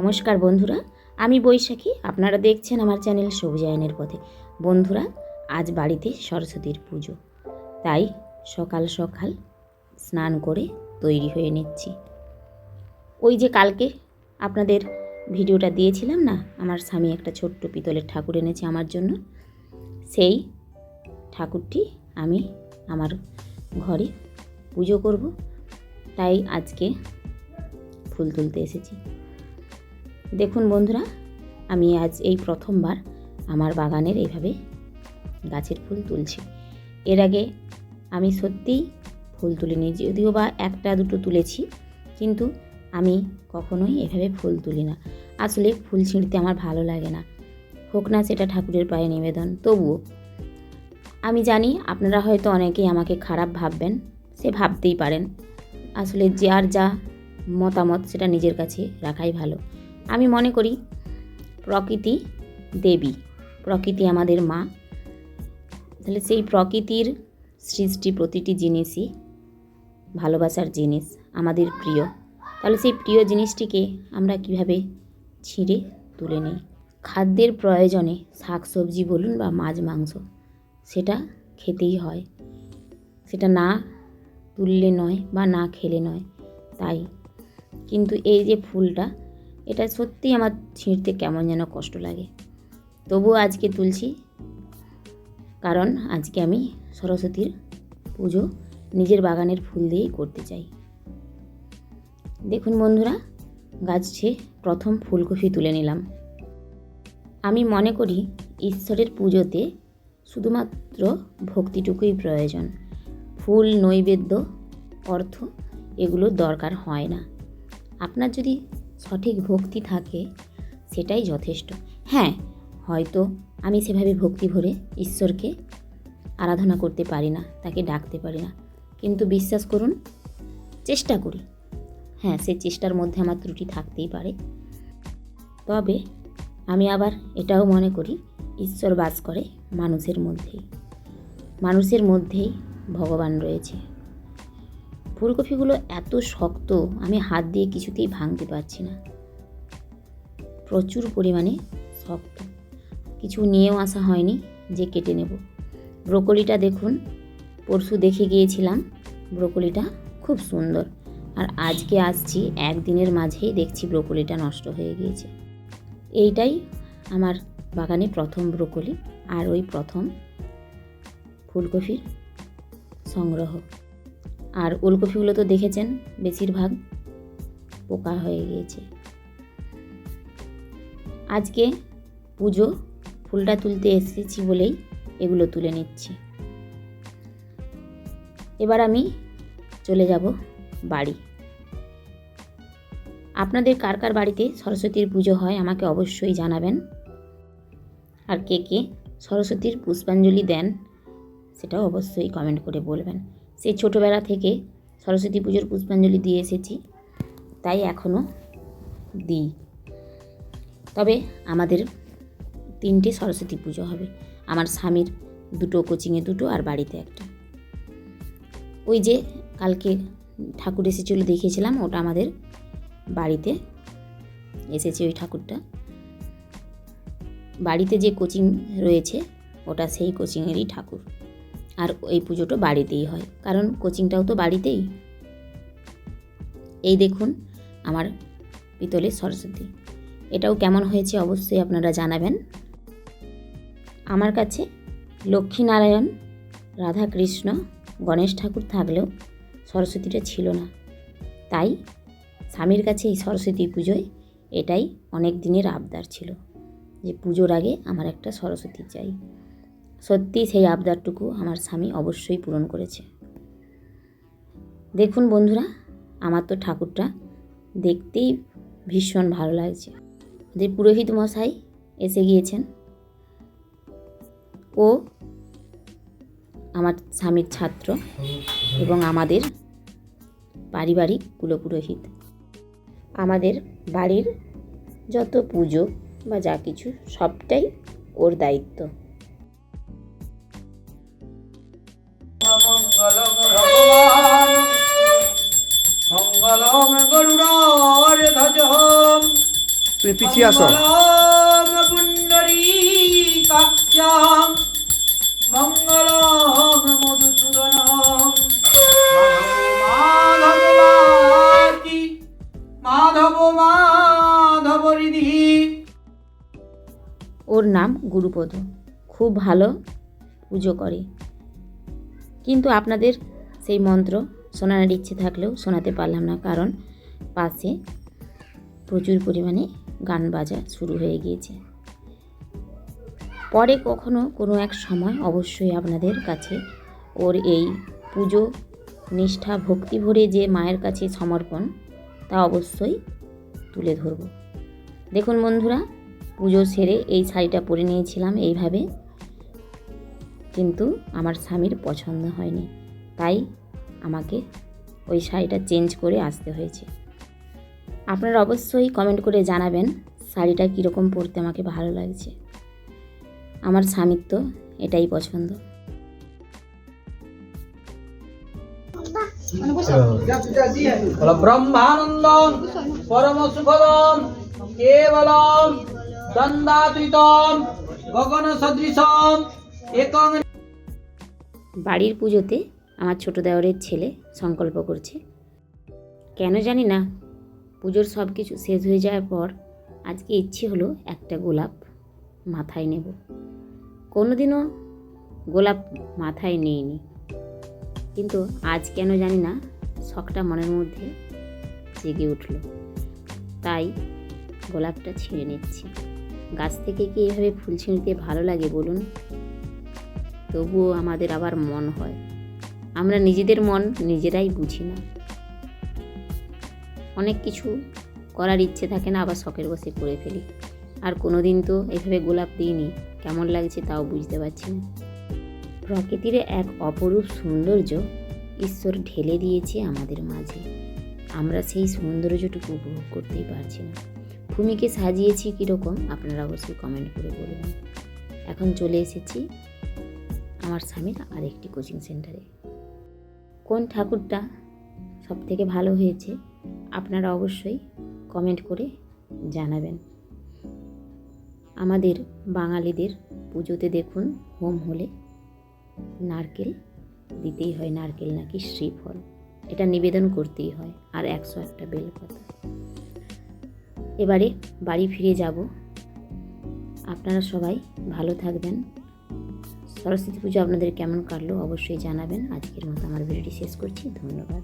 নমস্কার বন্ধুরা, আমি বৈশাখী। আপনারা দেখছেন আমার চ্যানেল সবুজায়নের পথে। বন্ধুরা, আজ বাড়িতে সরস্বতীর পুজো, তাই সকাল সকাল স্নান করে তৈরি হয়ে নিচ্ছি। ওই যে কালকে আপনাদের ভিডিওটা দিয়েছিলাম না, আমার স্বামী একটা ছোট্ট পিতলের ঠাকুর এনেছে আমার জন্য, সেই ঠাকুরটি আমি আমার ঘরে পুজো করব, তাই আজকে ফুল তুলতে এসেছি। দেখুন বন্ধুরা, আমি আজ এই প্রথমবার আমার বাগানের এইভাবে গাছের ফুল তুলছি। এর আগে আমি সত্যিই ফুল তুলিনি, যদিও বা একটা দুটো তুলেছি, কিন্তু আমি কখনোই এভাবে ফুল তুলি না। আসলে ফুল ছিঁড়তে আমার ভালো লাগে না, হোক না সেটা ঠাকুরের পায়ে নিবেদন। তবুও আমি জানি আপনারা হয়তো অনেকেই আমাকে খারাপ ভাববেন, সে ভাবতেই পারেন। আসলে যার যা মতামত সেটা নিজের কাছে রাখাই ভালো। আমি মনে করি প্রকৃতি দেবী, প্রকৃতি আমাদের মা, তাহলে সেই প্রকৃতির সৃষ্টি প্রতিটি জিনিসই ভালোবাসার জিনিস, আমাদের প্রিয়। তাহলে সেই প্রিয় জিনিসটিকে আমরা কিভাবে ছিঁড়ে তুলে নিই? খাদ্যের প্রয়োজনে শাকসবজি বলুন বা মাছ মাংস, সেটা খেতেই হয়, সেটা না তুললে নয় বা না খেলে নয়। তাই কিন্তু এই যে ফুলটা, এটা সত্যিই আমার ছিঁড়তে কেমন যেন কষ্ট লাগে, তবুও আজকে তুলছি, কারণ আজকে আমি সরস্বতীর পুজো নিজের বাগানের ফুল দিয়েই করতে চাই। দেখুন বন্ধুরা, গাছে প্রথম ফুলকপি তুলে নিলাম। আমি মনে করি ঈশ্বরের পুজোতে শুধুমাত্র ভক্তিটুকুই প্রয়োজন, ফুল নৈবেদ্য অর্থ এগুলোর দরকার হয় না। আপনার যদি সঠিক ভক্তি থাকে সেটাই যথেষ্ট। হ্যাঁ, হয়তো আমি সেভাবে ভক্তি ভরে ঈশ্বরকে আরাধনা করতে পারি না, তাকে ডাকতে পারি না, কিন্তু বিশ্বাস করুন চেষ্টা করি। হ্যাঁ, সেই চেষ্টার মধ্যে আমার ত্রুটি থাকতেই পারে, তবে আমি আবার এটাও মনে করি ঈশ্বর বাস করে মানুষের মধ্যেই, মানুষের মধ্যেই ভগবান রয়েছে। ফুলকপিগুলো এত শক্ত, আমি হাত দিয়ে কিছুতেই ভাঙতে পারছি না, প্রচুর পরিমাণে শক্ত। কিছু নিয়েও আসা হয়নি যে কেটে নেব। ব্রোকলিটা দেখুন, পরশু দেখে গিয়েছিলাম, ব্রোকলিটা খুব সুন্দর, আর আজকে আসছি একদিনের মাঝেই দেখছি ব্রোকলিটা নষ্ট হয়ে গিয়েছে। এইটাই আমার বাগানে প্রথম ব্রোকলি আর ওই প্রথম ফুলকপির সংগ্রহ। আর ওলকপিগুলো তো দেখেছেন বেশিরভাগ পোকা হয়ে গিয়েছে। আজকে পুজো ফুলটা তুলতে এসেছি বলেই এগুলো তুলে নিচ্ছি। এবার আমি চলে যাব বাড়ি। আপনাদের কার কার বাড়িতে সরস্বতীর পুজো হয় আমাকে অবশ্যই জানাবেন, আর কে কে সরস্বতীর পুষ্পাঞ্জলি দেন সেটাও অবশ্যই কমেন্ট করে বলবেন। সেই ছোটোবেলা থেকে সরস্বতী পুজোর পুষ্পাঞ্জলি দিয়ে এসেছি, তাই এখনও দিই। তবে আমাদের 3টে সরস্বতী পুজো হবে, আমার স্বামীর 2টো, কোচিংয়ে 2টো, আর বাড়িতে একটা। ওই যে কালকে ঠাকুর এসেছিলো দেখিয়েছিলাম, ওটা আমাদের বাড়িতে এসেছে। ওই ঠাকুরটা বাড়িতে যে কোচিং রয়েছে ওটা সেই কোচিংয়েরই ঠাকুর, আর এই পুজোটা বাড়িতেই হয়, কারণ কোচিংটাও তো বাড়িতেই। এই দেখুন আমার পিতলের সরস্বতী, এটাও কেমন হয়েছে অবশ্যই আপনারা জানাবেন। আমার কাছে লক্ষ্মীনারায়ণ, রাধাকৃষ্ণ, গণেশ ঠাকুর থাকলেও সরস্বতীটা ছিল না, তাই স্বামীর কাছে এই সরস্বতী পুজোয় এটাই অনেক দিনের আবদার ছিল যে পুজোর আগে আমার একটা সরস্বতী চাই। সত্যি সেই আবদারটুকু আমার স্বামী অবশ্যই পূরণ করেছে। দেখুন বন্ধুরা, আমার তো ঠাকুরটা দেখতেই ভীষণ ভালো লাগছে। যে পুরোহিত মশাই এসে গিয়েছেন, ও আমার স্বামীর ছাত্র এবং আমাদের পারিবারিক কুলপুরোহিত। আমাদের বাড়ির যত পুজো বা যা কিছু সবটাই ওর দায়িত্ব। মঙ্গলম গরুড়ার ধ্বজ তুমি পিছিয়ে আসো। মঙ্গলম পুণ্ডরীকাক্ষাং মঙ্গলম মধুসূদনম মাধব মাধবাতি মাধব মাধব হৃদি। ওর নাম গুরুপদ, খুব ভালো পুজো করে। কিন্তু আপনাদের সেই মন্ত্র শোনানোর ইচ্ছে থাকলেও শোনাতে পারলাম না, কারণ পাশে প্রচুর পরিমাণে গান বাজা শুরু হয়ে গিয়েছে। পরে কখনো কোনো এক সময় অবশ্যই আপনাদের কাছে ওর এই পুজো নিষ্ঠা ভক্তি ভরে যে মায়ের কাছে সমর্পণ তা অবশ্যই তুলে ধরব। দেখুন বন্ধুরা, পুজো সেরে এই শাড়িটা পরে নিয়েছিলাম এইভাবে, কিন্তু আমার স্বামীর পছন্দ হয়নি, তাই আমাকে ওই শাড়িটা চেঞ্জ করে আসতে হয়েছে। আপনারা অবশ্যই কমেন্ট করে জানাবেন শাড়িটা কীরকম পরতে আমাকে ভালো লাগছে। আমার স্বামীর তো এটাই পছন্দ। ব্রহ্মানন্দম পরম সুখদম কেবলম দ্বন্দ্বাতীতম গগন সদৃশম একং। বাড়ির পুজোতে আমার ছোটো দেওরের ছেলে সংকল্প করছে। কেন জানি না, পুজোর সব কিছু শেষ হয়ে যাওয়ার পর আজকে ইচ্ছে হলো একটা গোলাপ মাথায় নেব। কোনোদিনও গোলাপ মাথায় নিইনি, কিন্তু আজ কেন জানি না শখটা মনের মধ্যে জেগে উঠল, তাই গোলাপটা ছিঁড়ে নিচ্ছি। গাছ থেকে কি এভাবে ফুল ছিঁড়তে ভালো লাগে বলুন? তবুও আমাদের আবার মন হয়, আমরা নিজেদের মন নিজেরাই বুঝি না। অনেক কিছু করার ইচ্ছে থাকে না, আবার শখের বসে করে ফেলি। আর কোনো দিন তো এভাবে গোলাপ দিইনি, কেমন লাগছে তাও বুঝতে পারছি না। প্রকৃতির এক অপরূপ সৌন্দর্য ঈশ্বর ঢেলে দিয়েছে আমাদের মাঝে, আমরা সেই সৌন্দর্যটুকু উপভোগ করতেই পারছি না। ভূমিকে সাজিয়েছি কীরকম আপনারা অবশ্যই কমেন্ট করে বলবেন। এখন চলে এসেছি আমার স্বামীর আরেকটি কোচিং সেন্টারে। কোন ঠাকুরটা সব থেকে ভালো হয়েছে আপনারা অবশ্যই কমেন্ট করে জানাবেন। আমাদের বাঙালিদের পুজোতে দেখুন হোম হলে নারকেল দিতেই হয়, নারকেল নাকি শ্রীফল, এটা নিবেদন করতেই হয়, আর 101টা বেলপাতা। এবারে বাড়ি ফিরে যাব। আপনারা সবাই ভালো থাকবেন। সরস্বতী পুজো আপনাদের কেমন কাটলো অবশ্যই জানাবেন। আজকের মতো আমার ভিডিওটি শেষ করছি, ধন্যবাদ।